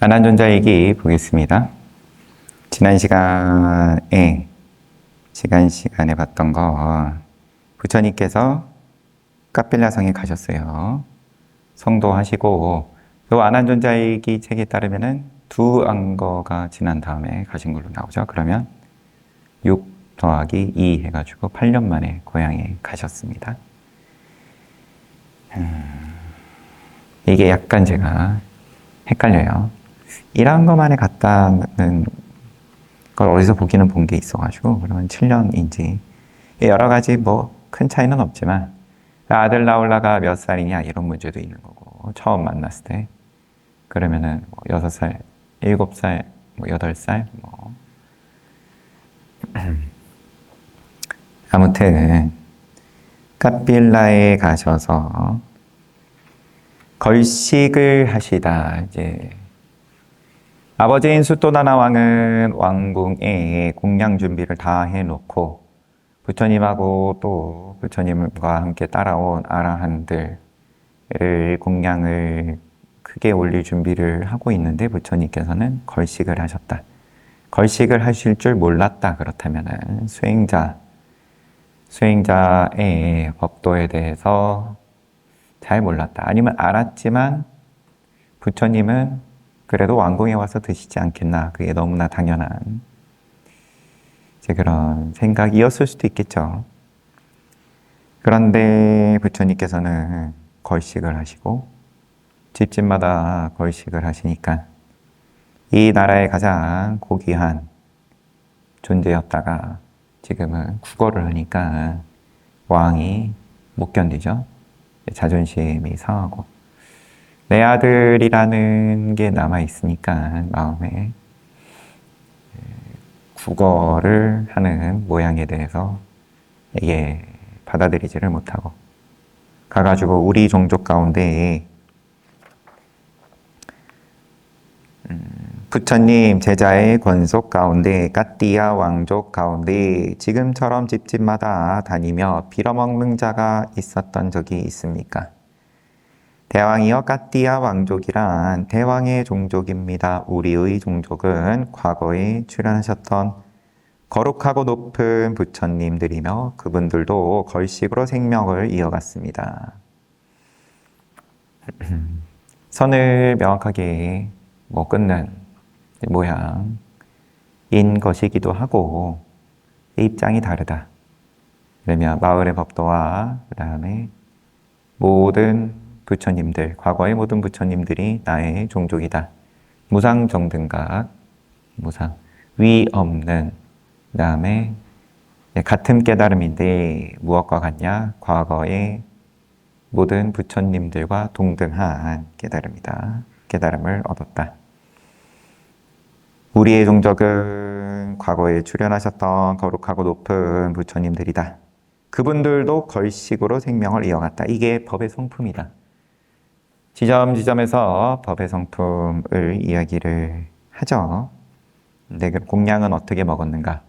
안한존자얘기 보겠습니다. 지난 시간에 봤던 거, 부처님께서 카필라성에 가셨어요. 성도하시고, 요 안한존자얘기 책에 따르면은 두 안거가 지난 다음에 가신 걸로 나오죠. 그러면 6 더하기 2 해가지고 8년 만에 고향에 가셨습니다. 이게 약간 제가 헷갈려요. 일한 것만에 갔다는 걸 어디서 보기는 본 게 있어가지고, 그러면 7년인지. 여러 가지 뭐 큰 차이는 없지만, 아들 나올라가 몇 살이냐, 이런 문제도 있는 거고, 처음 만났을 때. 그러면은 뭐 6살, 7살, 뭐 8살, 뭐. 아무튼, 카필라에 가셔서 걸식을 하시다, 이제. 아버지인 수토다나 왕은 왕궁에 공양 준비를 다 해놓고 부처님하고 또 부처님과 함께 따라온 아라한들을 공양을 크게 올릴 준비를 하고 있는데 부처님께서는 걸식을 하셨다. 걸식을 하실 줄 몰랐다. 그렇다면은 수행자의 법도에 대해서 잘 몰랐다. 아니면 알았지만 부처님은 그래도 왕궁에 와서 드시지 않겠나. 그게 너무나 당연한 이제 그런 생각이었을 수도 있겠죠. 그런데 부처님께서는 걸식을 하시고 집집마다 걸식을 하시니까 이 나라의 가장 고귀한 존재였다가 지금은 국어를 하니까 왕이 못 견디죠. 자존심이 상하고 내 아들이라는 게 남아있으니까 마음에 국어를 하는 모양에 대해서 이게 받아들이지를 못하고 가가지고 우리 종족 가운데 부처님 제자의 권속 가운데 까띠아 왕족 가운데 지금처럼 집집마다 다니며 빌어먹는 자가 있었던 적이 있습니까? 대왕이여 까띠아 왕족이란 대왕의 종족입니다. 우리의 종족은 과거에 출연하셨던 거룩하고 높은 부처님들이며 그분들도 걸식으로 생명을 이어갔습니다. 선을 명확하게 끊는 모양인 것이기도 하고 입장이 다르다. 그러면 마을의 법도와 그 다음에 모든 부처님들, 과거의 모든 부처님들이 나의 종족이다. 무상정등각, 위 없는, 그 다음에 같은 깨달음인데 무엇과 같냐? 과거의 모든 부처님들과 동등한 깨달음이다. 깨달음을 얻었다. 우리의 종족은 과거에 출연하셨던 거룩하고 높은 부처님들이다. 그분들도 걸식으로 생명을 이어갔다. 이게 법의 성품이다. 지점에서 법의 성품을 이야기를 하죠. 근데 그 공양은 어떻게 먹었는가?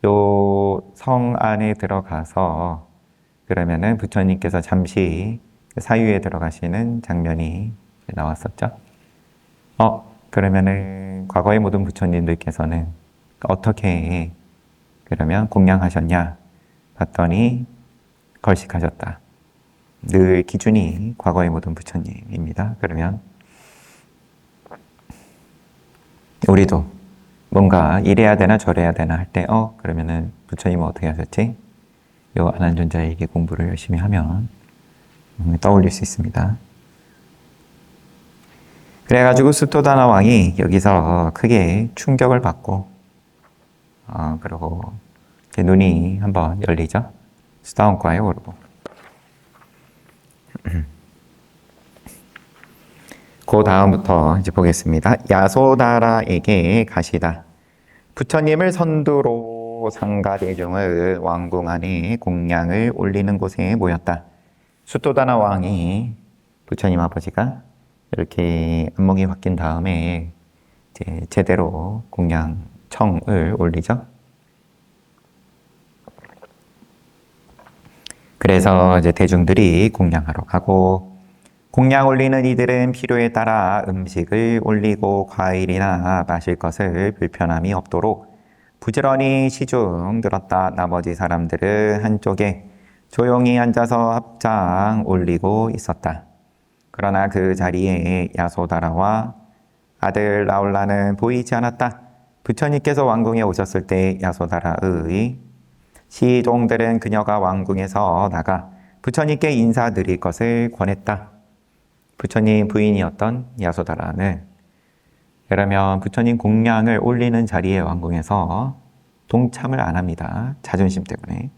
요 성 안에 들어가서 그러면은 부처님께서 잠시 사유에 들어가시는 장면이 나왔었죠. 그러면은 과거의 모든 부처님들께서는 어떻게 그러면 공양하셨냐? 봤더니 걸식하셨다. 늘 기준이 과거의 모든 부처님입니다. 그러면 우리도 뭔가 이래야 되나 저래야 되나 할 때 그러면은 부처님은 어떻게 하셨지? 요 안한존자에게 공부를 열심히 하면 떠올릴 수 있습니다. 그래가지고 수토다나 왕이 여기서 크게 충격을 받고 그리고 눈이 한번 열리죠. 수다원과에 오르고 그 다음부터 이제 보겠습니다. 야소다라에게 가시다. 부처님을 선두로 상가 대중을 왕궁 안에 공양을 올리는 곳에 모였다. 수토다나 왕이 부처님 아버지가 이렇게 안목이 바뀐 다음에 이제 제대로 공양청을 올리죠. 그래서 이제 대중들이 공양하러 가고 공양 올리는 이들은 필요에 따라 음식을 올리고 과일이나 마실 것을 불편함이 없도록 부지런히 시중 들었다. 나머지 사람들은 한쪽에 조용히 앉아서 합장 올리고 있었다. 그러나 그 자리에 야소다라와 아들 라울라는 보이지 않았다. 부처님께서 왕궁에 오셨을 때 야소다라의 시종들은 그녀가 왕궁에서 나가 부처님께 인사드릴 것을 권했다. 부처님 부인이었던 야소다라는 그러면 부처님 공양을 올리는 자리에 왕궁에서 동참을 안 합니다. 자존심 때문에.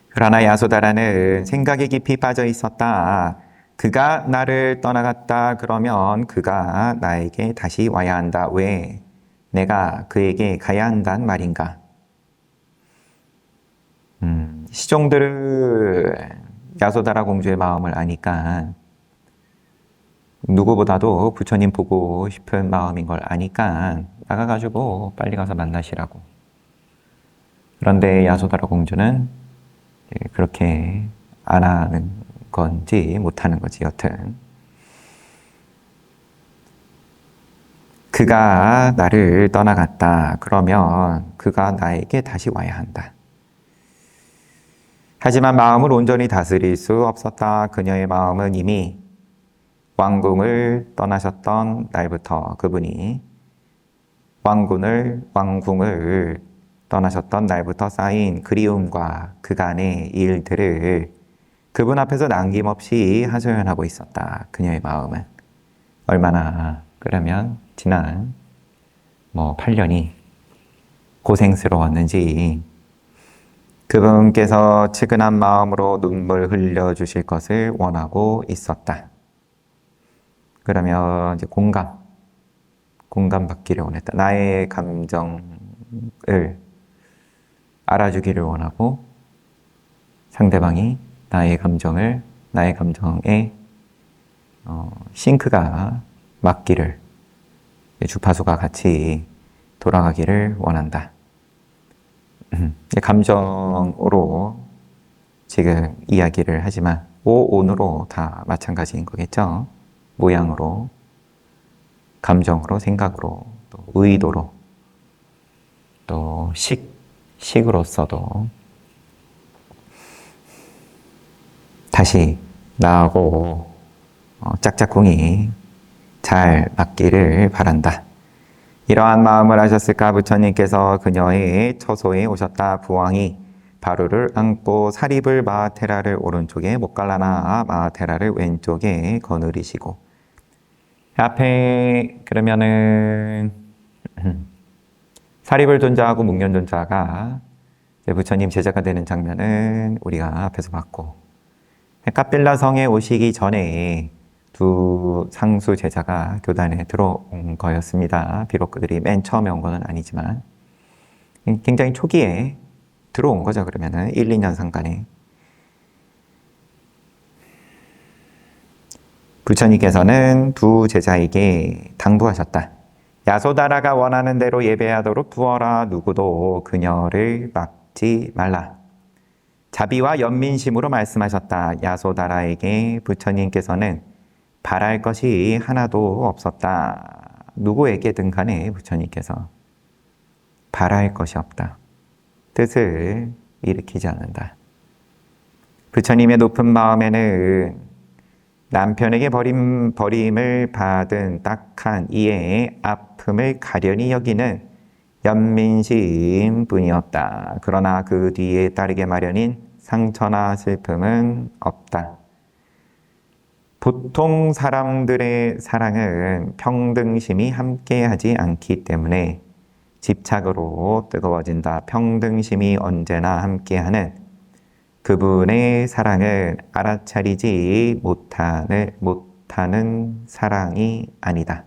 그러나 야소다라는 생각에 깊이 빠져 있었다. 그가 나를 떠나갔다 그러면 그가 나에게 다시 와야 한다. 왜? 내가 그에게 가야 한단 말인가? 시종들은 야소다라 공주의 마음을 아니까 누구보다도 부처님 보고 싶은 마음인 걸 아니까 나가가지고 빨리 가서 만나시라고. 그런데 야소다라 공주는 그렇게 안 하는 건지 못하는 거지 여튼. 그가 나를 떠나갔다. 그러면 그가 나에게 다시 와야 한다. 하지만 마음을 온전히 다스릴 수 없었다. 그녀의 마음은 이미 왕궁을 떠나셨던 날부터 그분이 왕궁을 떠나셨던 날부터 쌓인 그리움과 그간의 일들을 그분 앞에서 남김없이 하소연하고 있었다. 그녀의 마음은 얼마나 그러면 지난 8년이 고생스러웠는지 그분께서 측은한 마음으로 눈물 흘려주실 것을 원하고 있었다. 그러면 이제 공감받기를 원했다. 나의 감정을 알아주기를 원하고 상대방이 나의 감정에 싱크가 맞기를, 주파수가 같이 돌아가기를 원한다. 감정으로 지금 이야기를 하지만 오온으로 다 마찬가지인 거겠죠. 모양으로, 감정으로, 생각으로, 또 의도로, 또 식으로서도 다시 나하고 짝짝꿍이 잘 맞기를 바란다. 이러한 마음을 하셨을까 부처님께서 그녀의 처소에 오셨다. 부왕이 바루를 안고 사립을 마하테라를 오른쪽에 목갈라나 마하테라를 왼쪽에 거느리시고 앞에 그러면은 사립을 존자하고 묵년 존자가 부처님 제자가 되는 장면은 우리가 앞에서 봤고 카필라 성에 오시기 전에 두 상수 제자가 교단에 들어온 거였습니다. 비록 그들이 맨 처음에 온 건 아니지만 굉장히 초기에 들어온 거죠. 그러면은 1, 2년 상간에 부처님께서는 두 제자에게 당부하셨다. 야소다라가 원하는 대로 예배하도록 두어라. 누구도 그녀를 막지 말라. 자비와 연민심으로 말씀하셨다. 야소다라에게 부처님께서는 바랄 것이 하나도 없었다. 누구에게든 간에 부처님께서 바랄 것이 없다. 뜻을 일으키지 않는다. 부처님의 높은 마음에는 남편에게 버림을 받은 딱한 이의 아픔을 가련히 여기는 연민심 뿐이었다. 그러나 그 뒤에 따르게 마련인 상처나 슬픔은 없다. 보통 사람들의 사랑은 평등심이 함께하지 않기 때문에 집착으로 뜨거워진다. 평등심이 언제나 함께하는 그분의 사랑을 알아차리지 못하는 사랑이 아니다.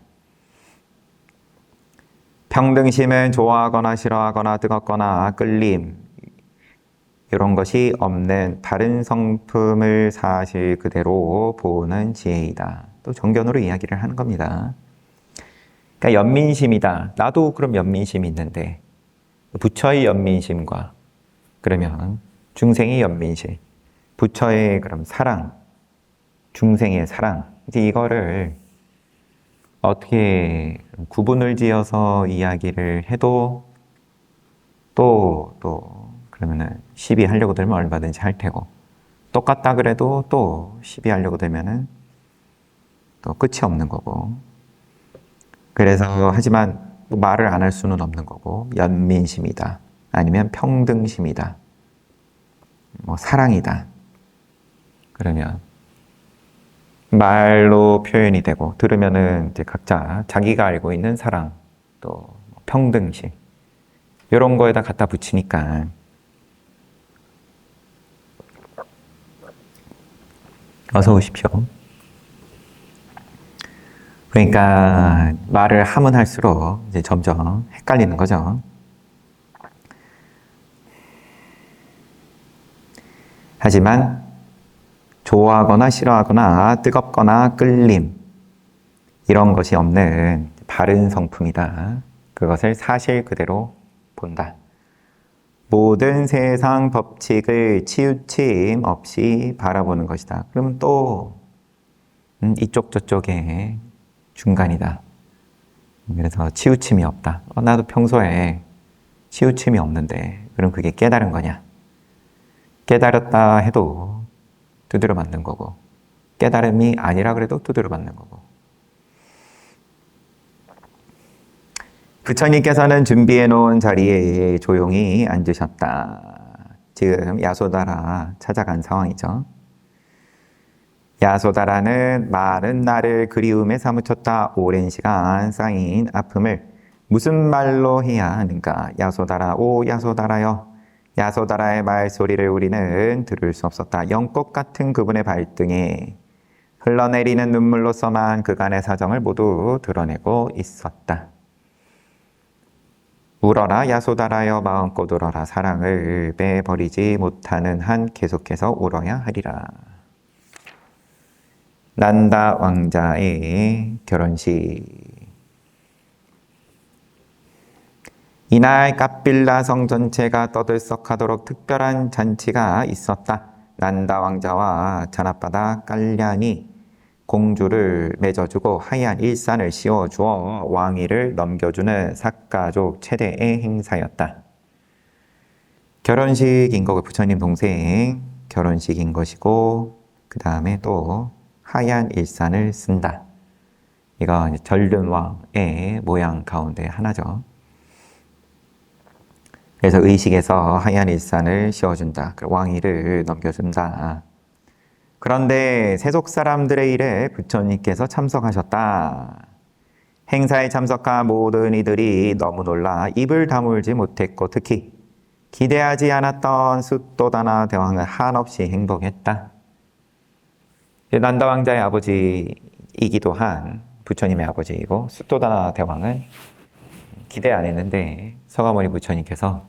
평등심은 좋아하거나 싫어하거나 뜨겁거나 끌림 이런 것이 없는 바른 성품을 사실 그대로 보는 지혜이다. 또 정견으로 이야기를 하는 겁니다. 그러니까 연민심이다. 나도 그럼 연민심이 있는데 부처의 연민심과 그러면 중생의 연민심, 부처의 그럼 사랑 중생의 사랑. 이제 이거를 어떻게 구분을 지어서 이야기를 해도 또 그러면은 시비하려고 들면 얼마든지 할 테고, 똑같다 그래도 또 시비하려고 들면은 또 끝이 없는 거고. 그래서 하지만 말을 안 할 수는 없는 거고, 연민심이다, 아니면 평등심이다, 뭐 사랑이다, 그러면 말로 표현이 되고, 들으면은 이제 각자 자기가 알고 있는 사랑, 또 평등심, 이런 거에다 갖다 붙이니까 어서 오십시오. 그러니까 말을 하면 할수록 이제 점점 헷갈리는 거죠. 하지만 좋아하거나 싫어하거나 뜨겁거나 끌림, 이런 것이 없는 바른 성품이다. 그것을 사실 그대로 본다. 모든 세상 법칙을 치우침 없이 바라보는 것이다. 그러면 또 이쪽 저쪽에 중간이다. 그래서 치우침이 없다. 나도 평소에 치우침이 없는데 그럼 그게 깨달은 거냐? 깨달았다 해도 두드려 맞는 거고, 깨달음이 아니라 그래도 두드려 맞는 거고. 부처님께서는 준비해 놓은 자리에 조용히 앉으셨다. 지금 야소다라 찾아간 상황이죠. 야소다라는 말은 나를 그리움에 사무쳤다. 오랜 시간 쌓인 아픔을 무슨 말로 해야 하는가? 야소다라, 오 야소다라여. 야소다라의 말소리를 우리는 들을 수 없었다. 연꽃 같은 그분의 발등에 흘러내리는 눈물로서만 그간의 사정을 모두 드러내고 있었다. 울어라 야소다라여, 마음껏 울어라. 사랑을 빼버리지 못하는 한 계속해서 울어야 하리라. 난다 왕자의 결혼식. 이날 카필라 성 전체가 떠들썩하도록 특별한 잔치가 있었다. 난다 왕자와 잔앞바다 깔량이 공주를 맺어주고 하얀 일산을 씌워주어 왕위를 넘겨주는 삭가족 최대의 행사였다. 결혼식인 거고, 부처님 동생 결혼식인 것이고, 그 다음에 또 하얀 일산을 쓴다. 이거 전륜왕의 모양 가운데 하나죠. 그래서 의식에서 하얀 일산을 씌워준다. 왕위를 넘겨준다. 그런데 세속 사람들의 일에 부처님께서 참석하셨다. 행사에 참석한 모든 이들이 너무 놀라 입을 다물지 못했고, 특히 기대하지 않았던 숫도다나 대왕은 한없이 행복했다. 난다 왕자의 아버지이기도 한 부처님의 아버지이고, 숫도다나 대왕은 기대 안 했는데 서가모니 부처님께서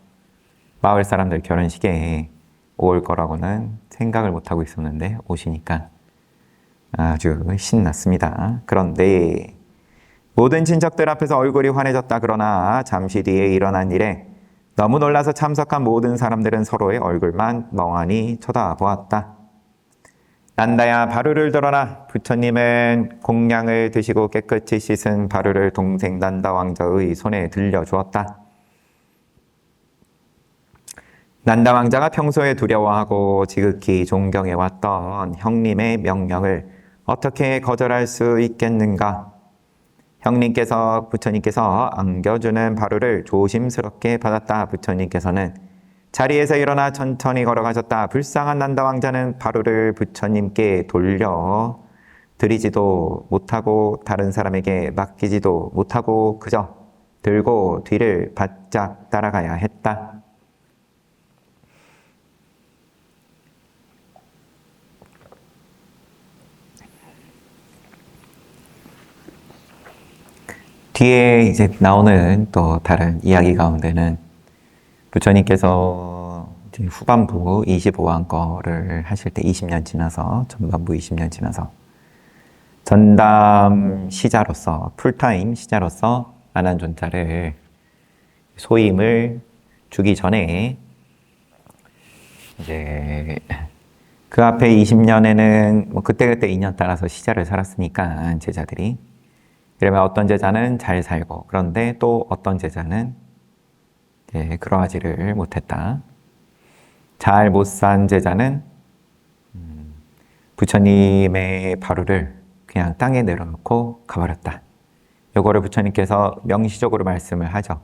마을 사람들 결혼식에 올 거라고는 생각을 못하고 있었는데 오시니까 아주 신났습니다. 그런데 모든 친척들 앞에서 얼굴이 환해졌다. 그러나 잠시 뒤에 일어난 일에 너무 놀라서 참석한 모든 사람들은 서로의 얼굴만 멍하니 쳐다보았다. 난다야, 바루를 들어라. 부처님은 공양을 드시고 깨끗이 씻은 바루를 동생 난다 왕자의 손에 들려주었다. 난다 왕자가 평소에 두려워하고 지극히 존경해왔던 형님의 명령을 어떻게 거절할 수 있겠는가? 부처님께서 안겨주는 바루를 조심스럽게 받았다. 부처님께서는 자리에서 일어나 천천히 걸어가셨다. 불쌍한 난다 왕자는 바루를 부처님께 돌려 드리지도 못하고 다른 사람에게 맡기지도 못하고 그저 들고 뒤를 바짝 따라가야 했다. 뒤에 이제 나오는 또 다른 이야기 가운데는 부처님께서 이제 후반부 25왕 거를 하실 때 20년 지나서, 전반부 20년 지나서 전담 시자로서, 풀타임 시자로서 아난존자를 소임을 주기 전에 이제 그 앞에 20년에는 뭐 그때그때 인연 따라서 시절을 살았으니까 제자들이. 그러면 어떤 제자는 잘 살고 그런데 또 어떤 제자는 그러하지를 못했다. 잘 못 산 제자는 부처님의 바루를 그냥 땅에 내려놓고 가버렸다. 요거를 부처님께서 명시적으로 말씀을 하죠.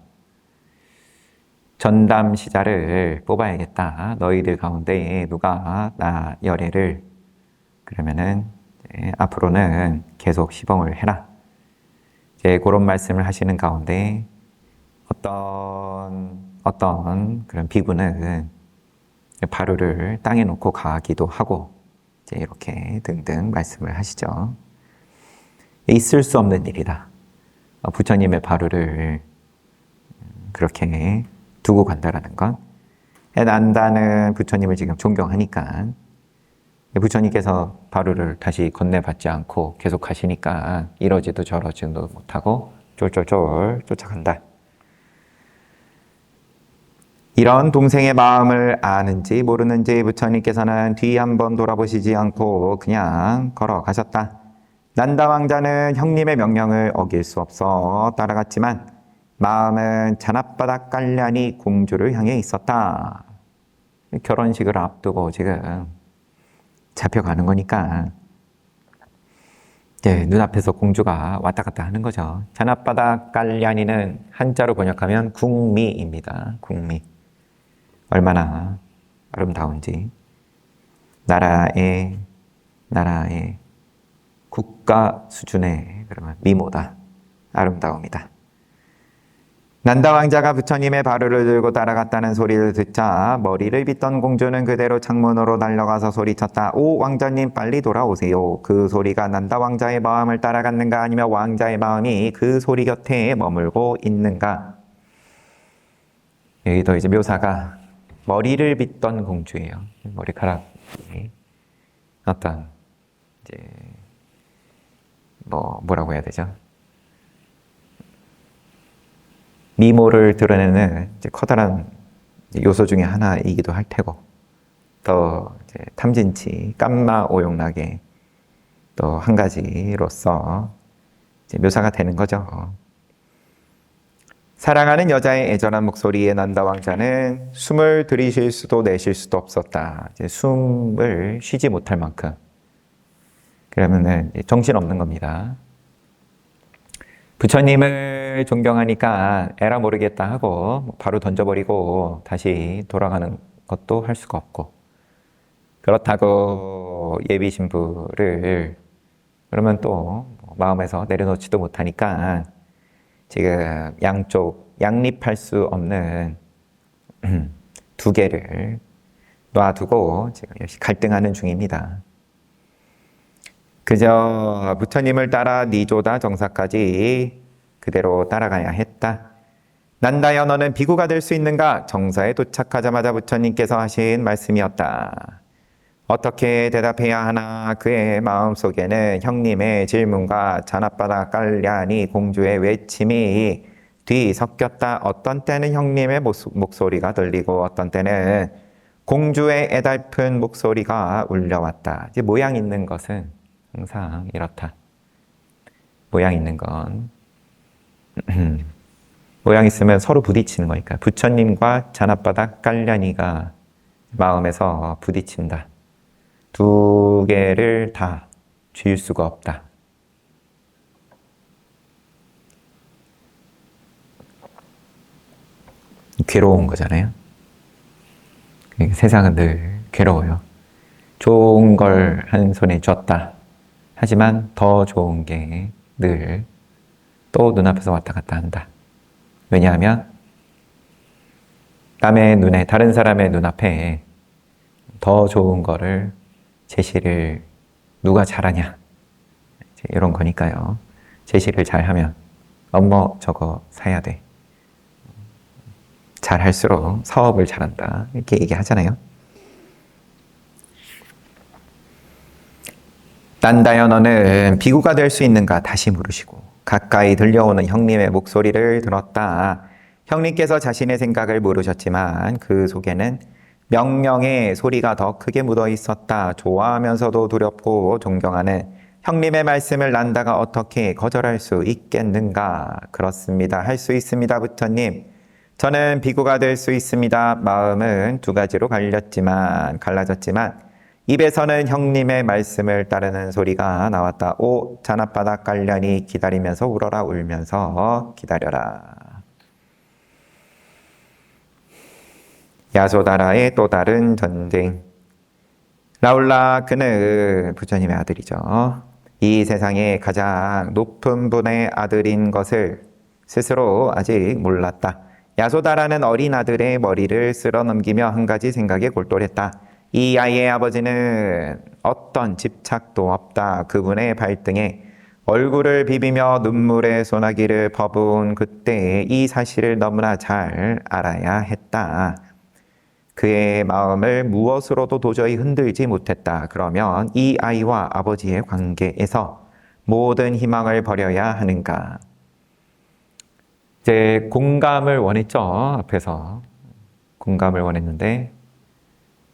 전담시자를 뽑아야겠다. 너희들 가운데 누가 나 열애를 그러면은 앞으로는 계속 시범을 해라. 그런 말씀을 하시는 가운데 어떤 그런 비구는 바루를 땅에 놓고 가기도 하고 이렇게 등등 말씀을 하시죠. 있을 수 없는 일이다. 부처님의 바루를 그렇게 두고 간다라는 건 난다는 부처님을 지금 존경하니까 부처님께서 바루를 다시 건네받지 않고 계속 하시니까 이러지도 저러지도 못하고 쫄쫄쫄 쫓아간다. 이런 동생의 마음을 아는지 모르는지 부처님께서는 뒤 한번 돌아보시지 않고 그냥 걸어가셨다. 난다 왕자는 형님의 명령을 어길 수 없어 따라갔지만 마음은 잔앞바닥 깔려니 공주를 향해 있었다. 결혼식을 앞두고 지금 잡혀가는 거니까 눈앞에서 공주가 왔다 갔다 하는 거죠. 잔앞바닥 깔려니는 한자로 번역하면 궁미입니다. 궁미. 얼마나 아름다운지. 나라의 국가 수준의 그러면 미모다. 아름다움이다. 난다 왕자가 부처님의 바루를 들고 따라갔다는 소리를 듣자 머리를 빗던 공주는 그대로 창문으로 달려가서 소리쳤다. 오 왕자님 빨리 돌아오세요. 그 소리가 난다 왕자의 마음을 따라갔는가 아니면 왕자의 마음이 그 소리 곁에 머물고 있는가. 여기도 이제 묘사가 머리를 빗던 공주예요. 머리카락이 어떤 이제 뭐라고 해야 되죠? 미모를 드러내는 이제 커다란 요소 중에 하나이기도 할 테고, 더 이제 탐진치, 깜마 오용락의 또 한 가지로서 이제 묘사가 되는 거죠. 사랑하는 여자의 애절한 목소리에 난다 왕자는 숨을 들이쉴 수도 내쉴 수도 없었다. 이제 숨을 쉬지 못할 만큼. 그러면은 정신없는 겁니다. 부처님을 존경하니까 에라 모르겠다 하고 바로 던져버리고 다시 돌아가는 것도 할 수가 없고, 그렇다고 예비 신부를 그러면 또 마음에서 내려놓지도 못하니까 지금 양쪽 양립할 수 없는 두 개를 놔두고 지금 역시 갈등하는 중입니다. 그저 부처님을 따라 니조다 정사까지 그대로 따라가야 했다. 난다여 너는 비구가 될 수 있는가? 정사에 도착하자마자 부처님께서 하신 말씀이었다. 어떻게 대답해야 하나? 그의 마음속에는 형님의 질문과 잔앞바닥 깔려니 공주의 외침이 뒤섞였다. 어떤 때는 형님의 목소리가 들리고 어떤 때는 공주의 애달픈 목소리가 울려왔다. 이제 모양 있는 것은 항상 이렇다. 모양 있는 건 모양 있으면 서로 부딪히는 거니까 부처님과 잔앞바닥 깔려니가 마음에서 부딪힌다. 두 개를 다 쥐을 수가 없다. 괴로운 거잖아요. 세상은 늘 괴로워요. 좋은 걸 한 손에 쥐었다. 하지만 더 좋은 게 늘 또 눈앞에서 왔다 갔다 한다. 왜냐하면 남의 눈에, 다른 사람의 눈앞에 더 좋은 거를 제시를 누가 잘하냐, 이런 거니까요. 제시를 잘하면 저거 사야 돼. 잘할수록 사업을 잘한다. 이렇게 얘기하잖아요. 난다여 너는 비구가 될 수 있는가? 다시 물으시고 가까이 들려오는 형님의 목소리를 들었다. 형님께서 자신의 생각을 물으셨지만 그 속에는 명령의 소리가 더 크게 묻어 있었다. 좋아하면서도 두렵고 존경하는 형님의 말씀을 난다가 어떻게 거절할 수 있겠는가? 그렇습니다. 할 수 있습니다, 부처님. 저는 비구가 될 수 있습니다. 마음은 두 가지로 갈라졌지만 입에서는 형님의 말씀을 따르는 소리가 나왔다. 오, 잔앞바닥 깔려니 기다리면서 울어라, 울면서 기다려라. 야소다라의 또 다른 전쟁. 라울라, 그는 부처님의 아들이죠. 이 세상의 가장 높은 분의 아들인 것을 스스로 아직 몰랐다. 야소다라는 어린 아들의 머리를 쓸어넘기며 한 가지 생각에 골똘했다. 이 아이의 아버지는 어떤 집착도 없다. 그분의 발등에 얼굴을 비비며 눈물의 소나기를 퍼부은 그때 이 사실을 너무나 잘 알아야 했다. 그의 마음을 무엇으로도 도저히 흔들지 못했다. 그러면 이 아이와 아버지의 관계에서 모든 희망을 버려야 하는가? 이제 공감을 원했죠. 앞에서 공감을 원했는데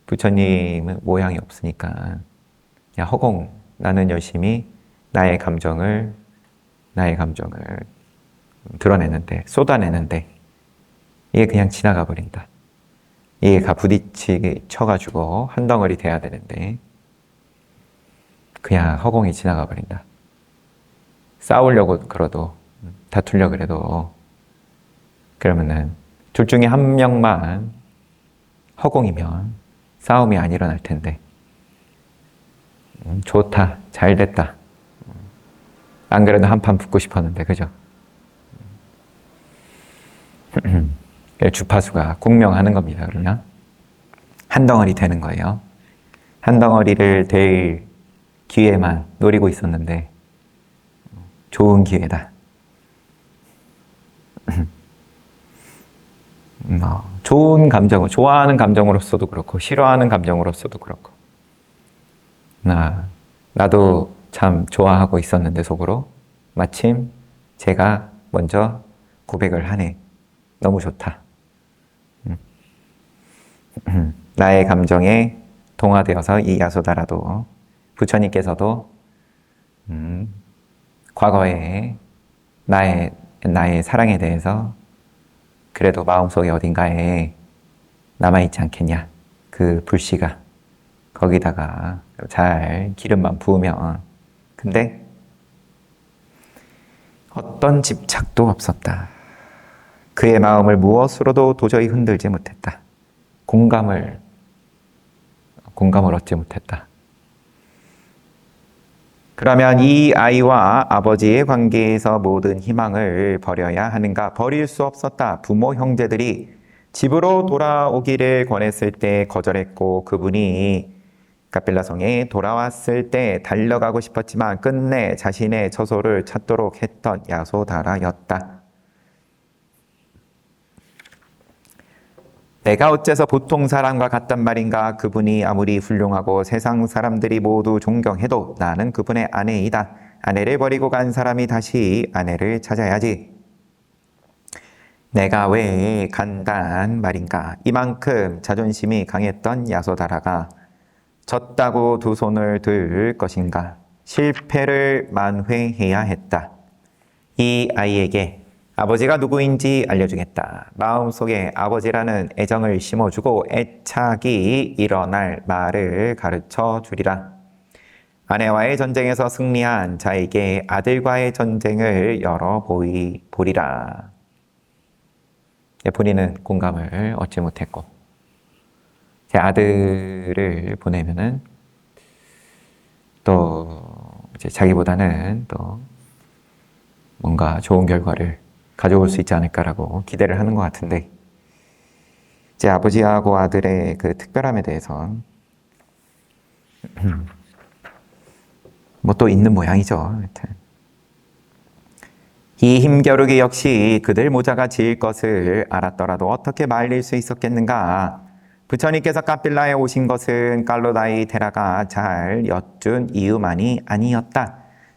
부처님은 모양이 없으니까 야, 허공, 나는 열심히 나의 감정을 드러내는데, 쏟아내는데 이게 그냥 지나가 버린다. 이게 부딪히게 쳐가지고 한 덩어리 돼야 되는데 그냥 허공이 지나가 버린다. 싸우려고 그래도, 다투려고 그래도 그러면은 둘 중에 한 명만 허공이면 싸움이 안 일어날 텐데 좋다, 잘 됐다. 안 그래도 한판 붙고 싶었는데, 그죠? 주파수가 공명하는 겁니다. 그러면 한 덩어리 되는 거예요. 한 덩어리를 될 기회만 노리고 있었는데 좋은 기회다. 좋은 감정을, 좋아하는 감정으로서도 그렇고 싫어하는 감정으로서도 그렇고 나도 참 좋아하고 있었는데 속으로 마침 제가 먼저 고백을 하네. 너무 좋다. 나의 감정에 동화되어서 이 야소다라도 부처님께서도 과거에 나의 사랑에 대해서 그래도 마음속에 어딘가에 남아있지 않겠냐. 그 불씨가 거기다가 잘 기름만 부으면. 근데 어떤 집착도 없었다. 그의 마음을 무엇으로도 도저히 흔들지 못했다. 공감을 얻지 못했다. 그러면 이 아이와 아버지의 관계에서 모든 희망을 버려야 하는가? 버릴 수 없었다. 부모 형제들이 집으로 돌아오기를 권했을 때 거절했고 그분이 카필라성에 돌아왔을 때 달려가고 싶었지만 끝내 자신의 처소를 찾도록 했던 야소다라였다. 내가 어째서 보통 사람과 같단 말인가? 그분이 아무리 훌륭하고 세상 사람들이 모두 존경해도 나는 그분의 아내이다. 아내를 버리고 간 사람이 다시 아내를 찾아야지. 내가 왜 간단 말인가? 이만큼 자존심이 강했던 야소다라가 졌다고 두 손을 들 것인가? 실패를 만회해야 했다. 이 아이에게 아버지가 누구인지 알려주겠다. 마음속에 아버지라는 애정을 심어주고 애착이 일어날 말을 가르쳐 주리라. 아내와의 전쟁에서 승리한 자에게 아들과의 전쟁을 보리라. 본인은 공감을 얻지 못했고 제 아들을 보내면은 또 이제 자기보다는 또 뭔가 좋은 결과를 가져올 수 있지 않을까라고 기대를 하는 것 같은데 제 아버지하고 아들의 그 특별함에 대해서 뭐 또 있는 모양이죠. 하여튼. 이 힘겨루기 역시 그들 모자가 지을 것을 알았더라도 어떻게 말릴 수 있었겠는가? 부처님께서 카필라에 오신 것은 깔로다이 테라가 잘 엿준 이유만이 아니었다.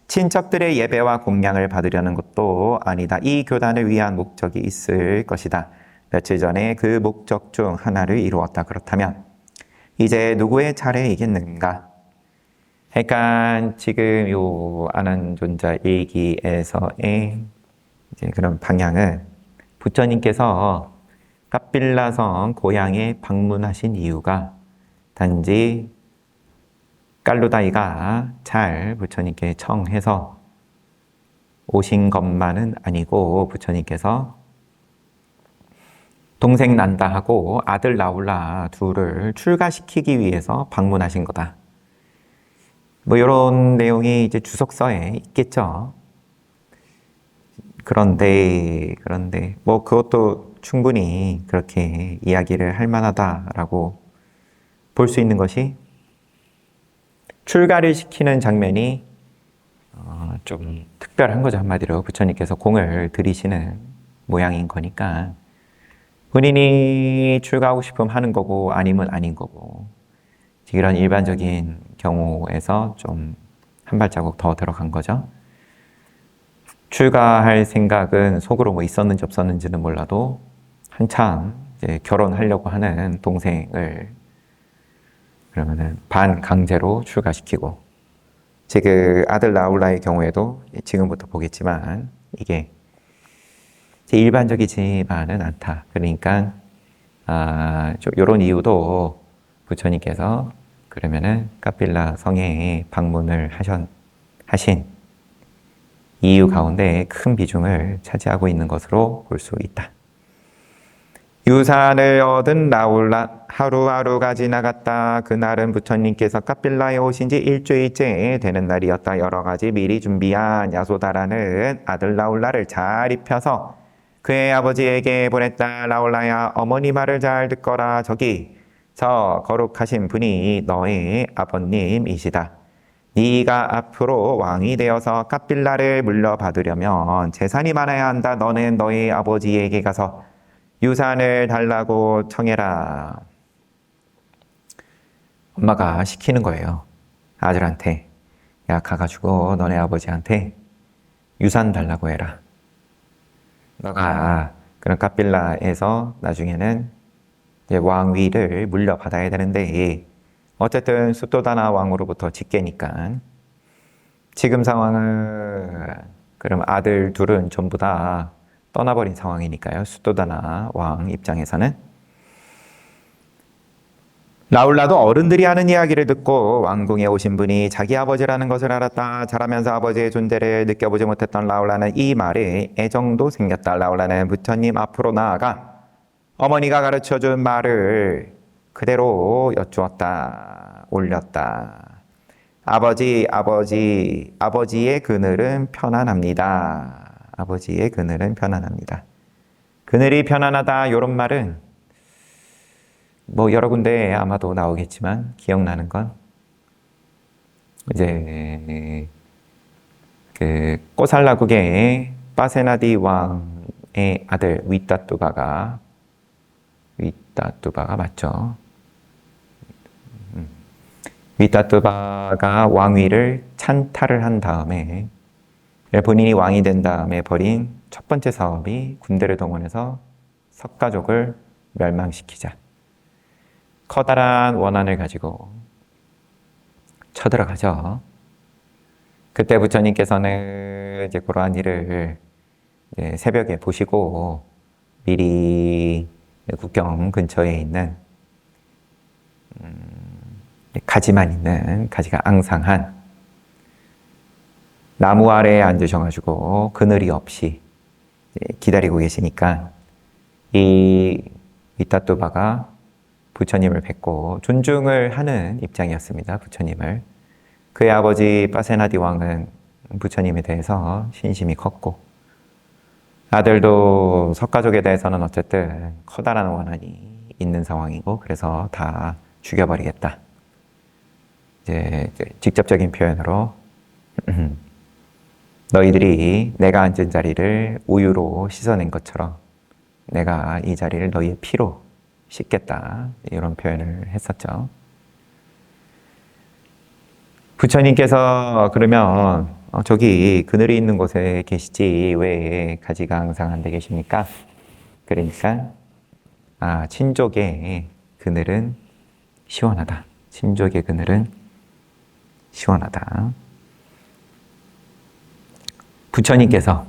친척들의 예배와 공양을 받으려는 것도 아니다. 이 교단을 위한 목적이 있을 것이다. 며칠 전에 그 목적 중 하나를 이루었다. 그렇다면 이제 누구의 차례이겠는가? 그러니까 지금 요 아난존자 일기에서의 이제 그런 방향은 부처님께서 깝빌라성 고향에 방문하신 이유가 단지 깔루다이가 잘 부처님께 청해서 오신 것만은 아니고 부처님께서 동생 난다 하고 아들 나올라 둘을 출가시키기 위해서 방문하신 거다. 뭐 이런 내용이 이제 주석서에 있겠죠. 그런데 뭐 그것도 충분히 그렇게 이야기를 할 만하다라고 볼 수 있는 것이 출가를 시키는 장면이 좀 특별한 거죠. 한마디로 부처님께서 공을 들이시는 모양인 거니까 본인이 출가하고 싶으면 하는 거고 아니면 아닌 거고 이런 일반적인 경우에서 좀 한 발자국 더 들어간 거죠. 출가할 생각은 속으로 뭐 있었는지 없었는지는 몰라도 한참 이제 결혼하려고 하는 동생을 그러면은 반강제로 출가시키고 지금 아들 나울라의 경우에도 지금부터 보겠지만 이게 일반적이지만은 않다. 그러니까 좀 이런 이유도 부처님께서 그러면은 깝빌라 성에 방문을 하신 이유 가운데 큰 비중을 차지하고 있는 것으로 볼 수 있다. 유산을 얻은 나울라 하루하루가 지나갔다. 그날은 부처님께서 깝빌라에 오신 지 일주일째 되는 날이었다. 여러 가지 미리 준비한 야소다라는 아들 나울라를 잘 입혀서 그의 아버지에게 보냈다. 나울라야, 어머니 말을 잘 듣거라. 저기 저 거룩하신 분이 너의 아버님이시다. 네가 앞으로 왕이 되어서 깝빌라를 물려받으려면 재산이 많아야 한다. 너는 너의 아버지에게 가서 유산을 달라고 청해라. 엄마가 시키는 거예요. 아들한테. 야, 가가지고 너네 아버지한테 유산 달라고 해라. 너가 그런 깝빌라에서 나중에는 이제 왕위를 물려받아야 되는데 어쨌든 수토다나 왕으로부터 직계니까 지금 상황은 그럼 아들 둘은 전부 다 떠나버린 상황이니까요. 수토다나 왕 입장에서는 라울라도 어른들이 하는 이야기를 듣고 왕궁에 오신 분이 자기 아버지라는 것을 알았다. 자라면서 아버지의 존재를 느껴보지 못했던 라울라는 이 말에 애정도 생겼다. 라울라는 부처님 앞으로 나아가 어머니가 가르쳐준 말을 그대로 여쭈었다. 올렸다. 아버지의 그늘은 편안합니다. 아버지의 그늘은 편안합니다. 그늘이 편안하다. 이런 말은 뭐 여러 군데 아마도 나오겠지만 기억나는 건 이제 그 꼬살라국의 파세나디 왕의 아들 위따뚜바가 맞죠. 위따뚜바가 왕위를 찬탈을 한 다음에 본인이 왕이 된 다음에 벌인 첫 번째 사업이 군대를 동원해서 석가족을 멸망시키자. 커다란 원한을 가지고 쳐들어가죠. 그때 부처님께서는 이제 그러한 일을 이제 새벽에 보시고 미리 국경 근처에 있는 가지만 있는 가지가 앙상한 나무 아래에 앉으셔가지고 그늘이 없이 기다리고 계시니까 이 위따뚜바가 부처님을 뵙고 존중을 하는 입장이었습니다. 부처님을. 그의 아버지 파세나디 왕은 부처님에 대해서 신심이 컸고 아들도 석가족에 대해서는 어쨌든 커다란 원한이 있는 상황이고 그래서 다 죽여버리겠다. 이제 직접적인 표현으로 너희들이 내가 앉은 자리를 우유로 씻어낸 것처럼 내가 이 자리를 너희의 피로 씻겠다. 이런 표현을 했었죠. 부처님께서 그러면 저기 그늘이 있는 곳에 계시지 왜 가지가 앙상한 데 계십니까? 그러니까 친족의 그늘은 시원하다. 친족의 그늘은 시원하다. 부처님께서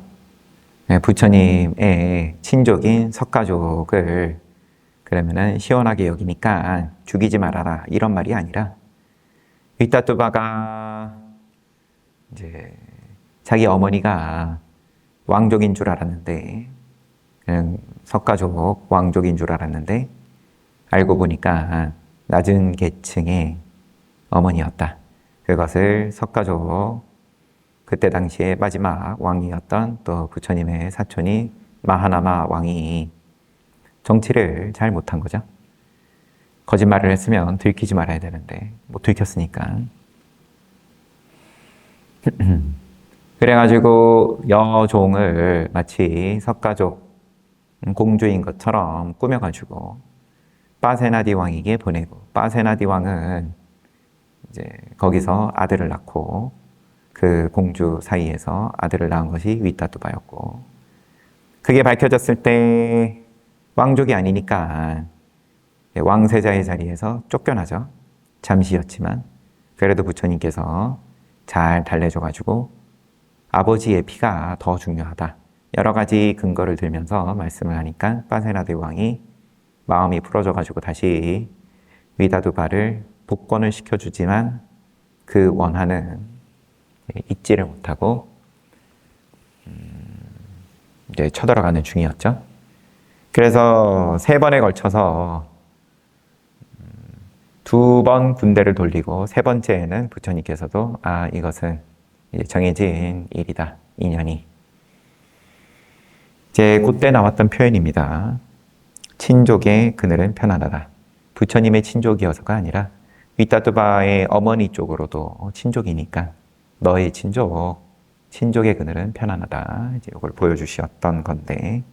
부처님의 친족인 석가족을 그러면은 시원하게 여기니까 죽이지 말아라 이런 말이 아니라 윗다투바가 이제 자기 어머니가 왕족인 줄 알았는데 그냥 석가족 왕족인 줄 알았는데 알고 보니까 낮은 계층의 어머니였다. 그것을 석가족 그때 당시에 마지막 왕이었던 또 부처님의 사촌이 마하나마 왕이 정치를 잘 못한 거죠. 거짓말을 했으면 들키지 말아야 되는데 못 들켰으니까. 그래가지고 여종을 마치 석가족 공주인 것처럼 꾸며가지고 빠세나디 왕에게 보내고, 빠세나디 왕은 이제 거기서 아들을 낳고 그 공주 사이에서 아들을 낳은 것이 윗다투바였고, 그게 밝혀졌을 때 왕족이 아니니까 왕세자의 자리에서 쫓겨나죠. 잠시였지만 그래도 부처님께서 잘 달래줘가지고 아버지의 피가 더 중요하다. 여러 가지 근거를 들면서 말씀을 하니까 빠세나디 왕이 마음이 풀어져가지고 다시 윗다투바를 복권을 시켜주지만 그 원한은 잊지를 못하고 이제 쳐들어가는 중이었죠. 그래서 3번에 걸쳐서 2번 군대를 돌리고 3번째에는 부처님께서도 이것은 이제 정해진 일이다. 인연이. 이제 그때 나왔던 표현입니다. 친족의 그늘은 편안하다. 부처님의 친족이어서가 아니라 윗다투바의 어머니 쪽으로도 친족이니까 너의 친족의 그늘은 편안하다. 이제 이걸 보여주셨던 건데,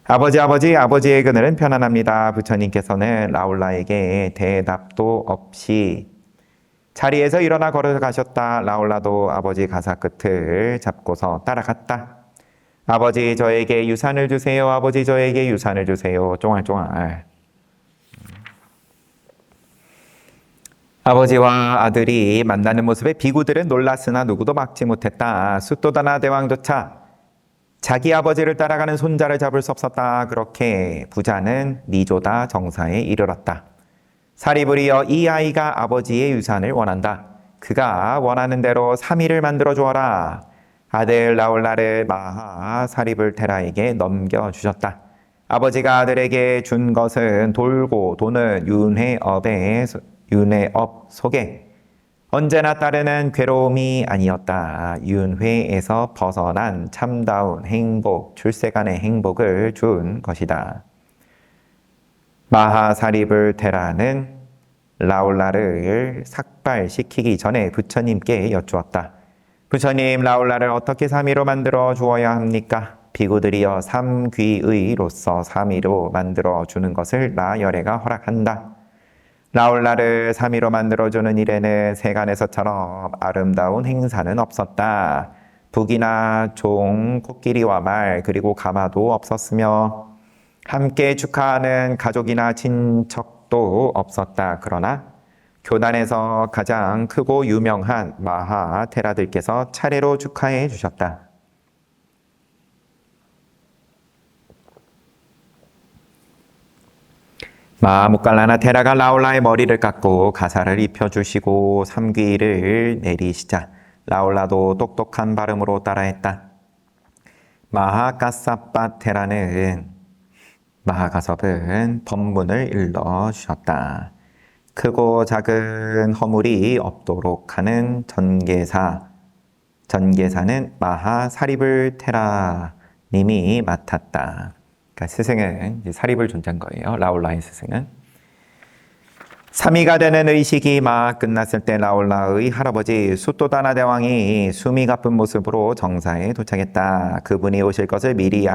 아버지의 그늘은 편안합니다. 부처님께서는 라울라에게 대답도 없이 자리에서 일어나 걸어가셨다. 라울라도 아버지 가사 끝을 잡고서 따라갔다. 아버지 저에게 유산을 주세요. 아버지 저에게 유산을 주세요. 쫑알쫑알. 아버지와 아들이 만나는 모습에 비구들은 놀랐으나 누구도 막지 못했다. 수토다나 대왕조차 자기 아버지를 따라가는 손자를 잡을 수 없었다. 그렇게 부자는 니조다 정사에 이르렀다. 사리불이여, 이 아이가 아버지의 유산을 원한다. 그가 원하는 대로 3일을 만들어 주어라. 아들 라울라를 마하 사리불테라에게 넘겨주셨다. 아버지가 아들에게 준 것은 돌고 도는 윤회업 속에 언제나 따르는 괴로움이 아니었다. 윤회에서 벗어난 참다운 행복, 출세간의 행복을 준 것이다. 마하사리불테라는 라울라를 삭발시키기 전에 부처님께 여쭈었다. 부처님, 라울라를 어떻게 3위로 만들어 주어야 합니까? 비구들이여, 3귀의로서 3위로 만들어 주는 것을 나열애가 허락한다. 라울라를 3위로 만들어주는 일에는 세간에서처럼 아름다운 행사는 없었다. 북이나 종, 코끼리와 말, 그리고 가마도 없었으며 함께 축하하는 가족이나 친척도 없었다. 그러나 교단에서 가장 크고 유명한 마하 테라들께서 차례로 축하해 주셨다. 마하모칼라나 테라가 라울라의 머리를 깎고 가사를 입혀주시고 3귀를 내리시자 라울라도 똑똑한 발음으로 따라했다. 마하가사빠 테라는 마하가섭은 법문을 일러주셨다. 크고 작은 허물이 없도록 하는 전계사는 마하사리불 테라님이 맡았다. 그러니까 스승은 사리불 존자인 거예요. 라울라의 스승은. 3위가 되는 의식이 막 끝났을 때 라울라의 할아버지 수토다나 대왕이 숨이 가쁜 모습으로 정사에 도착했다. 그분이 오실 것을 미리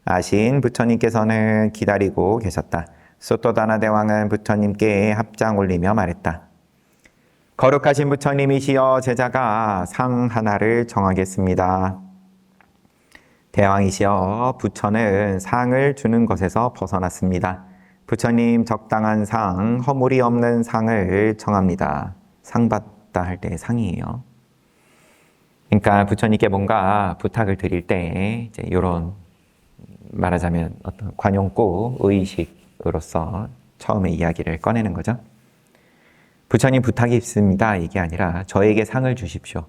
아신 부처님께서는 기다리고 계셨다. 수토다나 대왕은 부처님께 합장 올리며 말했다. 거룩하신 부처님이시여, 제자가 상 하나를 정하겠습니다. 대왕이시여, 부처는 상을 주는 것에서 벗어났습니다. 부처님 적당한 상, 허물이 없는 상을 청합니다. 상 받다 할 때 상이에요. 그러니까 부처님께 뭔가 부탁을 드릴 때 이제 이런 말하자면 어떤 관용구 의식으로서 처음에 이야기를 꺼내는 거죠. 부처님 부탁이 있습니다. 이게 아니라 저에게 상을 주십시오.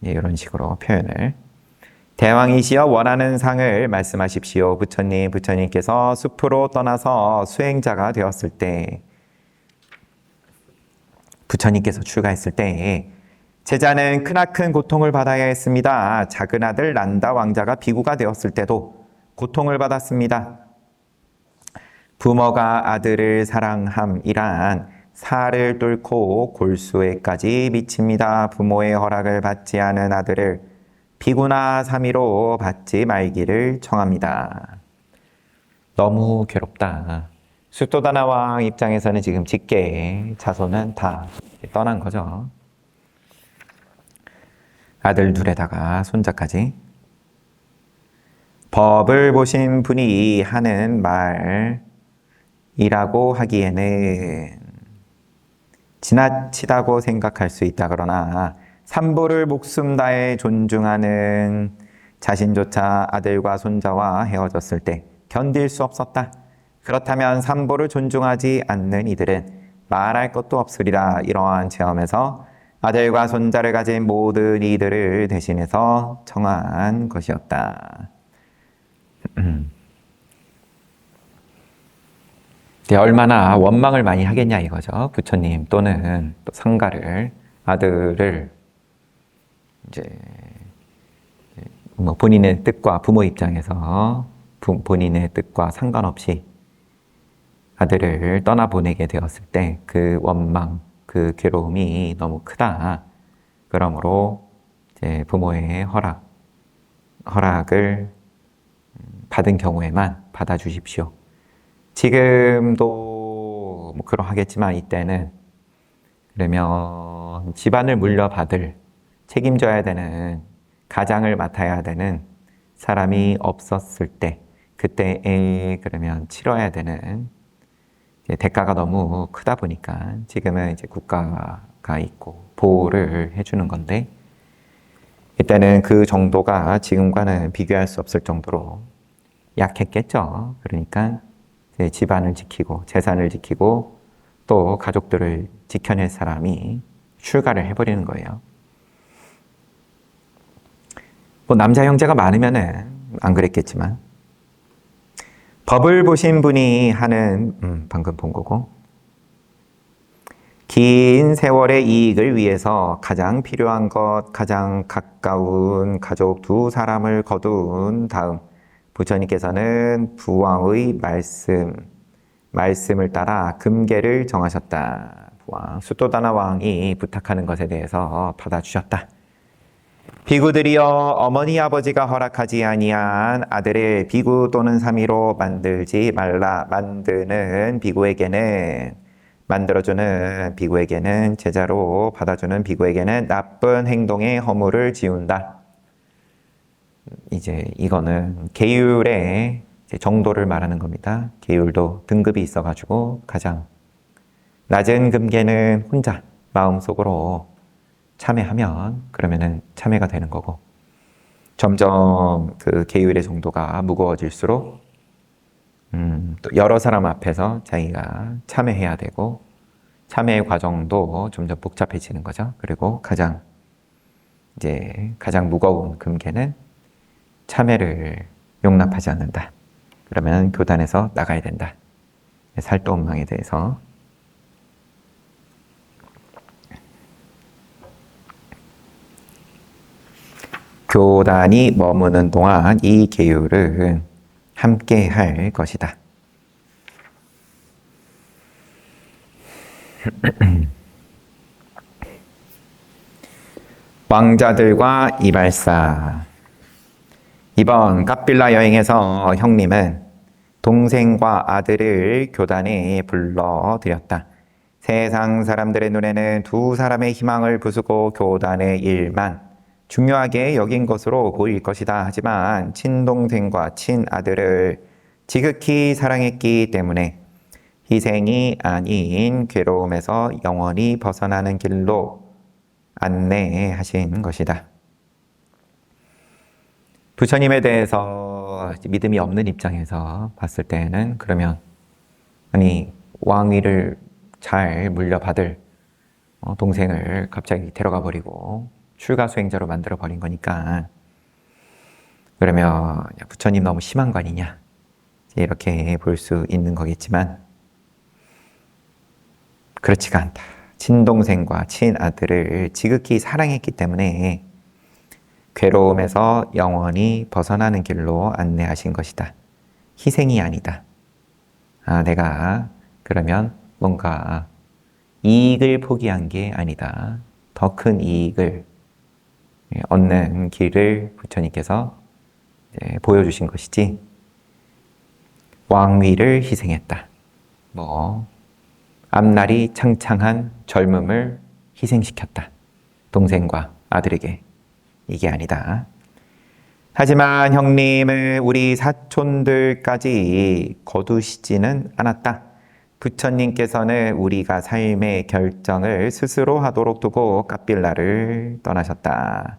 이런 식으로 표현을. 대왕이시여 원하는 상을 말씀하십시오. 부처님께서 숲으로 떠나서 수행자가 되었을 때, 부처님께서 출가했을 때 제자는 크나큰 고통을 받아야 했습니다. 작은 아들 난다 왕자가 비구가 되었을 때도 고통을 받았습니다. 부모가 아들을 사랑함이란 살을 뚫고 골수에까지 미칩니다. 부모의 허락을 받지 않은 아들을 비구나 사미로 받지 말기를 청합니다. 너무 괴롭다. 숫도다나 왕 입장에서는 지금 직계 자손은 다 떠난 거죠. 아들 둘에다가 손자까지. 법을 보신 분이 하는 말이라고 하기에는 지나치다고 생각할 수 있다. 그러나 산보를 목숨 다해 존중하는 자신조차 아들과 손자와 헤어졌을 때 견딜 수 없었다. 그렇다면 산보를 존중하지 않는 이들은 말할 것도 없으리라. 이러한 체험에서 아들과 손자를 가진 모든 이들을 대신해서 청한 것이었다. 얼마나 원망을 많이 하겠냐 이거죠. 부처님 또는 또 상가를, 아들을 이제 뭐 본인의 뜻과 부모 입장에서 본인의 뜻과 상관없이 아들을 떠나보내게 되었을 때 그 원망, 그 괴로움이 너무 크다. 그러므로 이제 부모의 허락을 받은 경우에만 받아주십시오. 지금도 뭐 그러하겠지만 이때는 그러면 집안을 물려받을 책임져야 되는 가장을 맡아야 되는 사람이 없었을 때 그때에 그러면 치러야 되는 대가가 너무 크다 보니까 지금은 이제 국가가 있고 보호를 해주는 건데 이때는 그 정도가 지금과는 비교할 수 없을 정도로 약했겠죠. 그러니까 이제 집안을 지키고 재산을 지키고 또 가족들을 지켜낼 사람이 출가를 해버리는 거예요. 뭐 남자 형제가 많으면은 안 그랬겠지만 법을 보신 분이 하는 방금 본 거고 긴 세월의 이익을 위해서 가장 필요한 것, 가장 가까운 가족 두 사람을 거둔 다음 부처님께서는 부왕의 말씀을 따라 금계를 정하셨다. 부왕, 숫도다나 왕이 부탁하는 것에 대해서 받아주셨다. 비구들이여 어머니 아버지가 허락하지 아니한 아들을 비구 또는 사미로 만들지 말라. 만들어주는 비구에게는 제자로 받아주는 비구에게는 나쁜 행동의 허물을 지운다. 이제 이거는 계율의 정도를 말하는 겁니다. 계율도 등급이 있어가지고 가장 낮은 금계는 혼자 마음속으로 참회하면 그러면은 참회가 되는 거고 점점 그 계율의 정도가 무거워질수록 또 여러 사람 앞에서 자기가 참회해야 되고 참회의 과정도 점점 복잡해지는 거죠. 그리고 가장 무거운 금계는 참회를 용납하지 않는다. 그러면 교단에서 나가야 된다. 살도원망에 대해서 교단이 머무는 동안 이 계율은 함께 할 것이다. 왕자들과 이발사. 이번 깝빌라 여행에서 형님은 동생과 아들을 교단에 불러들였다. 세상 사람들의 눈에는 두 사람의 희망을 부수고 교단의 일만 중요하게 여긴 것으로 보일 것이다. 하지만 친동생과 친아들을 지극히 사랑했기 때문에 희생이 아닌 괴로움에서 영원히 벗어나는 길로 안내하신 것이다. 부처님에 대해서 믿음이 없는 입장에서 봤을 때는 그러면 아니 왕위를 잘 물려받을 동생을 갑자기 데려가 버리고 출가수행자로 만들어 버린 거니까 그러면 부처님 너무 심한 거 아니냐 이렇게 볼 수 있는 거겠지만 그렇지가 않다. 친동생과 친아들을 지극히 사랑했기 때문에 괴로움에서 영원히 벗어나는 길로 안내하신 것이다. 희생이 아니다. 내가 그러면 뭔가 이익을 포기한 게 아니다. 더 큰 이익을 얻는 길을 부처님께서 보여주신 것이지 왕위를 희생했다. 앞날이 창창한 젊음을 희생시켰다. 동생과 아들에게. 이게 아니다. 하지만 형님을 우리 사촌들까지 거두시지는 않았다. 부처님께서는 우리가 삶의 결정을 스스로 하도록 두고 카필라를 떠나셨다.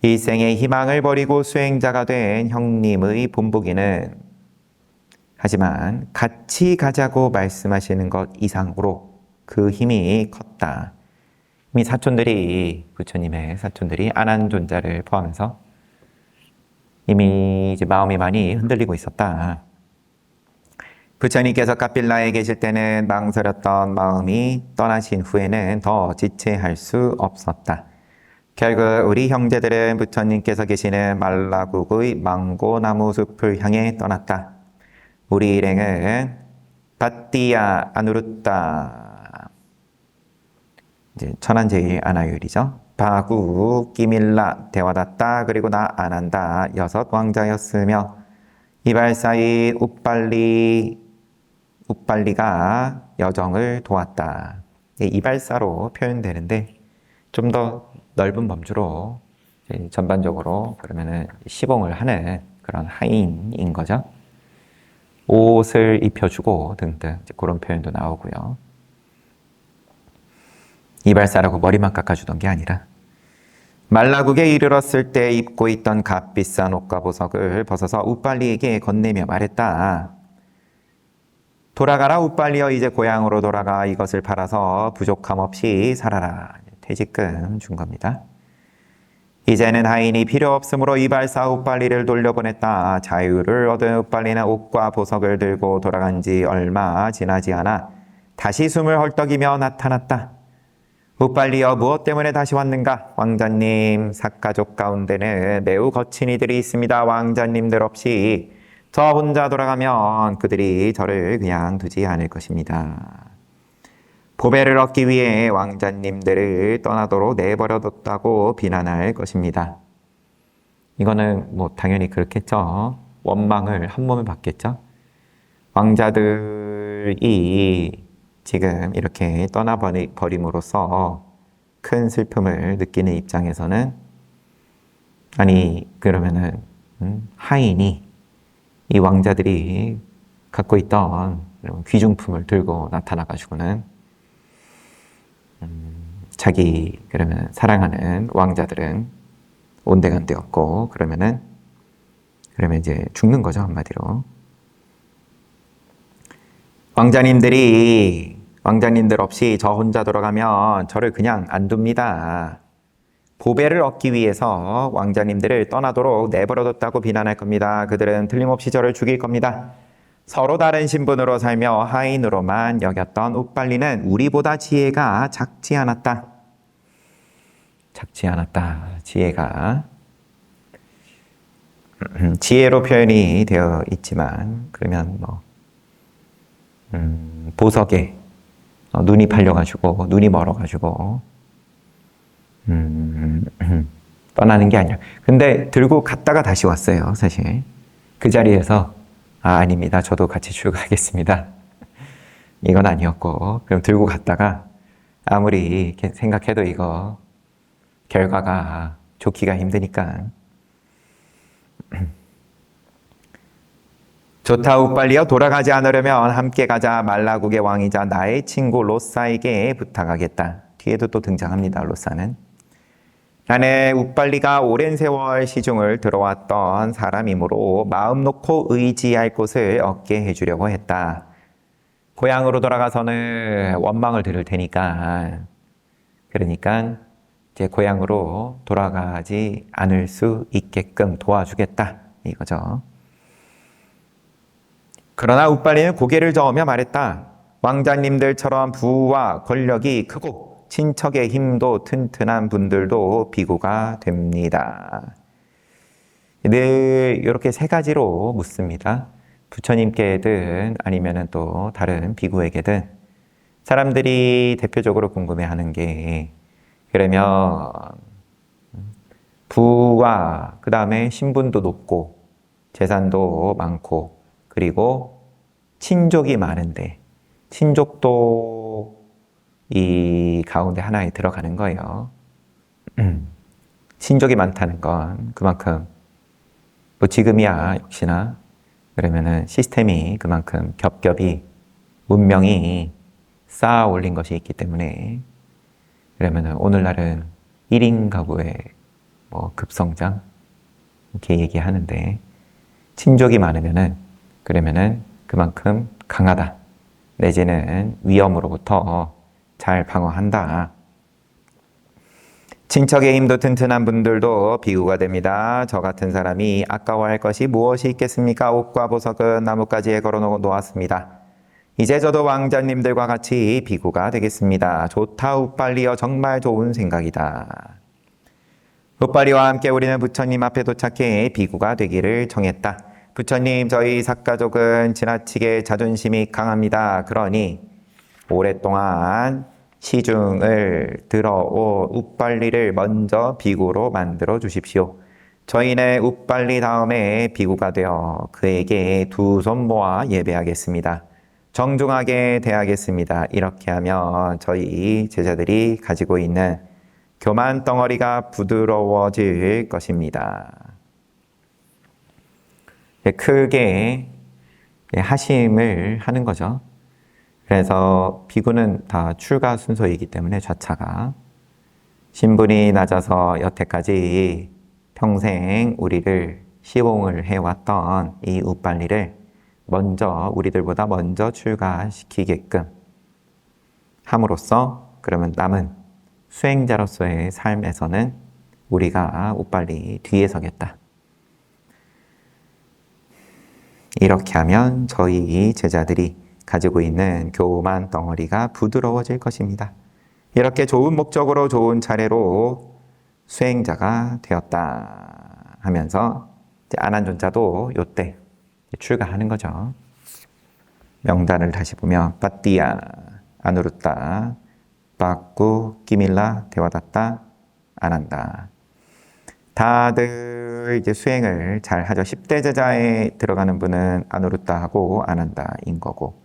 일생의 희망을 버리고 수행자가 된 형님의 본보기는 하지만 같이 가자고 말씀하시는 것 이상으로 그 힘이 컸다. 이미 부처님의 사촌들이 안한존자를 포함해서 이미 이제 마음이 많이 흔들리고 있었다. 부처님께서 카필라에 계실 때는 망설였던 마음이 떠나신 후에는 더 지체할 수 없었다. 결국 우리 형제들은 부처님께서 계시는 말라국의 망고나무 숲을 향해 떠났다. 우리 일행은 바띠야 아누루따 이제 천안제일 아나율이죠. 바구 끼밀라 대화다따 그리고 나 안한다 6 왕자였으며 이발사인 우빨리가 여정을 도왔다. 이발사로 표현되는데 좀 더 넓은 범주로 전반적으로 그러면은 시봉을 하는 그런 하인인 거죠. 옷을 입혀주고 등등 그런 표현도 나오고요. 이발사라고 머리만 깎아주던 게 아니라 말라국에 이르렀을 때 입고 있던 값비싼 옷과 보석을 벗어서 우빨리에게 건네며 말했다. 돌아가라 우빨리여 이제 고향으로 돌아가 이것을 팔아서 부족함 없이 살아라. 퇴직금 준 겁니다. 이제는 하인이 필요 없으므로 이발사 우빨리를 돌려보냈다. 자유를 얻은 우빨리는 옷과 보석을 들고 돌아간 지 얼마 지나지 않아 다시 숨을 헐떡이며 나타났다. 우빨리여 무엇 때문에 다시 왔는가? 왕자님, 삿가족 가운데는 매우 거친 이들이 있습니다. 왕자님들 없이 저 혼자 돌아가면 그들이 저를 그냥 두지 않을 것입니다. 보배를 얻기 위해 왕자님들을 떠나도록 내버려뒀다고 비난할 것입니다. 이거는 당연히 그렇겠죠. 원망을 한 몸에 받겠죠. 왕자들이 지금 이렇게 떠나버림으로써 큰 슬픔을 느끼는 입장에서는 아니 그러면은 하인이 이 왕자들이 갖고 있던 귀중품을 들고 나타나가지고는 자기 그러면 사랑하는 왕자들은 온데간데 없고 그러면 이제 죽는 거죠 한마디로. 왕자님들 없이 저 혼자 돌아가면 저를 그냥 안 둡니다. 보배를 얻기 위해서 왕자님들을 떠나도록 내버려뒀다고 비난할 겁니다. 그들은 틀림없이 저를 죽일 겁니다. 서로 다른 신분으로 살며 하인으로만 여겼던 우빨리는 우리보다 지혜가 작지 않았다. 지혜가. 지혜로 표현이 되어 있지만 그러면 보석에 눈이 팔려가지고 눈이 멀어가지고 떠나는 게 아니라 근데 들고 갔다가 다시 왔어요. 사실 그 자리에서 아닙니다. 저도 같이 출가하겠습니다. 이건 아니었고 그럼 들고 갔다가 아무리 생각해도 이거 결과가 좋기가 힘드니까 좋다 우빨리여 돌아가지 않으려면 함께 가자 말라국의 왕이자 나의 친구 로사에게 부탁하겠다. 뒤에도 또 등장합니다. 로사는. 나는 우빨리가 오랜 세월 시중을 들어왔던 사람이므로 마음 놓고 의지할 곳을 얻게 해주려고 했다. 고향으로 돌아가서는 원망을 들을 테니까 그러니까 이제 고향으로 돌아가지 않을 수 있게끔 도와주겠다 이거죠. 그러나 우빨리는 고개를 저으며 말했다. 왕자님들처럼 부와 권력이 크고 친척의 힘도 튼튼한 분들도 비구가 됩니다. 늘 이렇게 세 가지로 묻습니다. 부처님께든 아니면 또 다른 비구에게든 사람들이 대표적으로 궁금해하는 게 그러면 부와 그 다음에 신분도 높고 재산도 많고 그리고 친족이 많은데 친족도 이 가운데 하나에 들어가는 거예요. 친족이 많다는 건 그만큼 뭐 지금이야 역시나 그러면은 시스템이 그만큼 겹겹이 문명이 쌓아 올린 것이 있기 때문에 그러면은 오늘날은 1인 가구의 뭐 급성장 이렇게 얘기하는데 친족이 많으면은 그러면은 그만큼 강하다 내지는 위험으로부터 잘 방어한다. 친척의 힘도 튼튼한 분들도 비구가 됩니다. 저 같은 사람이 아까워할 것이 무엇이 있겠습니까? 옷과 보석은 나뭇가지에 걸어 놓았습니다. 이제 저도 왕자님들과 같이 비구가 되겠습니다. 좋다 우빨리여 정말 좋은 생각이다. 우빨리와 함께 우리는 부처님 앞에 도착해 비구가 되기를 정했다. 부처님 저희 삭가족은 지나치게 자존심이 강합니다. 그러니 오랫동안 시중을 들어온 우빨리를 먼저 비구로 만들어 주십시오. 저희는 우빨리 다음에 비구가 되어 그에게 두 손 모아 예배하겠습니다. 정중하게 대하겠습니다. 이렇게 하면 저희 제자들이 가지고 있는 교만 덩어리가 부드러워질 것입니다. 크게 하심을 하는 거죠. 그래서 비구는 다 출가 순서이기 때문에 좌차가 신분이 낮아서 여태까지 평생 우리를 시봉을 해왔던 이 우빨리를 먼저 우리들보다 먼저 출가시키게끔 함으로써 그러면 남은 수행자로서의 삶에서는 우리가 우빨리 뒤에 서겠다. 이렇게 하면 저희 제자들이 가지고 있는 교만 덩어리가 부드러워질 것입니다. 이렇게 좋은 목적으로 좋은 차례로 수행자가 되었다 하면서 아난존자도 요때 출가하는 거죠. 명단을 다시 보면 빠띠야, 아누루따, 빠꾸, 끼밀라, 대와다따, 아난다. 다들 이제 수행을 잘 하죠. 10대 제자에 들어가는 분은 아누루따하고 아난다인 거고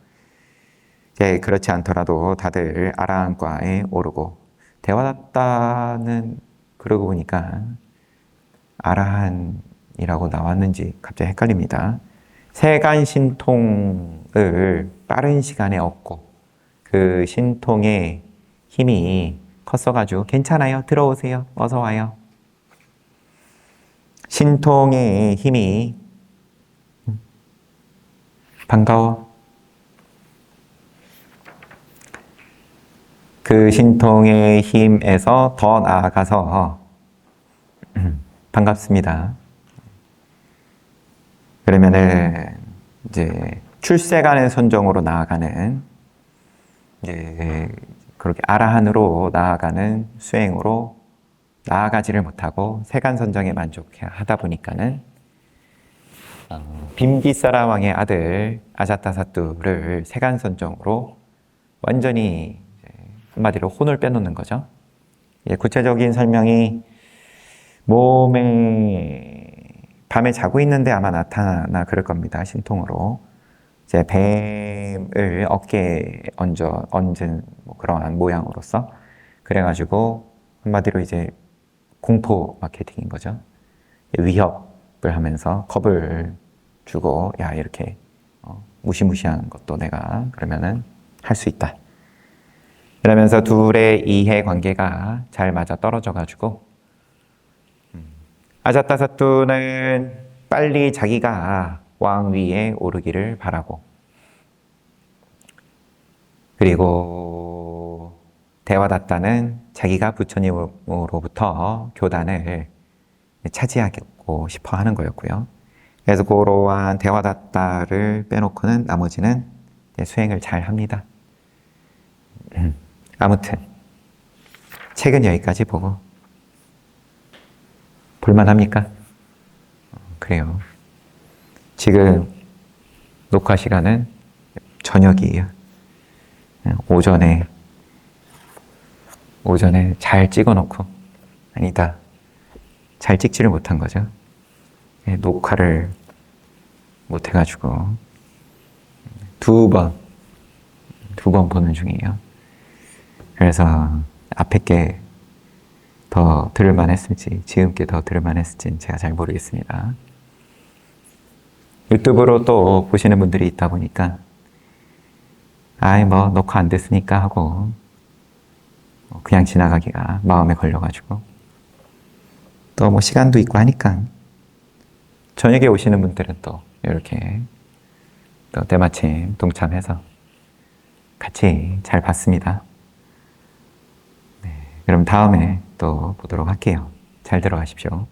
그렇지 않더라도 다들 아라한과에 오르고 대와다따는 그러고 보니까 아라한이라고 나왔는지 갑자기 헷갈립니다. 세간 신통을 빠른 시간에 얻고 그 신통의 힘이 컸어가지고 괜찮아요. 들어오세요. 어서 와요. 신통의 힘이 반가워. 그 신통의 힘에서 더 나아가서 반갑습니다. 그러면은 이제 출세간의 선정으로 나아가는 이제 그렇게 아라한으로 나아가는 수행으로 나아가지를 못하고 세간선정에 만족하다 보니까는 빔비사라 왕의 아들 아자타사뚜를 세간선정으로 완전히 한마디로 혼을 빼놓는 거죠. 구체적인 설명이 몸에 밤에 자고 있는데 아마 나타나 그럴 겁니다. 신통으로 이제 뱀을 어깨에 얹은 뭐 그러한 모양으로서 그래가지고 한마디로 이제 공포 마케팅인 거죠. 위협을 하면서 겁을 주고 야 이렇게 무시무시한 것도 내가 그러면은 할 수 있다. 그러면서 둘의 이해관계가 잘 맞아 떨어져가지고 아자타사투는 빨리 자기가 왕 위에 오르기를 바라고, 그리고 대화다타는 자기가 부처님으로부터 교단을 차지하고 싶어 하는 거였고요. 그래서 그러한 대화다타를 빼놓고는 나머지는 수행을 잘 합니다. 아무튼 책은 여기까지 보고 볼만합니까? 그래요. 지금 녹화 시간은 저녁이에요. 오전에 잘 찍어놓고, 아니다, 잘 찍지를 못한 거죠. 녹화를 못해가지고 두 번 보는 중이에요. 그래서 앞에 게 더 들을만 했을지, 지금 게 더 들을만 했을지는 제가 잘 모르겠습니다. 유튜브로 또 보시는 분들이 있다 보니까 아이 뭐 녹화 안 됐으니까 하고 그냥 지나가기가 마음에 걸려가지고, 또 뭐 시간도 있고 하니까 저녁에 오시는 분들은 또 이렇게 또 때마침 동참해서 같이 잘 봤습니다. 네, 그럼 다음에 또 보도록 할게요. 잘 들어가십시오.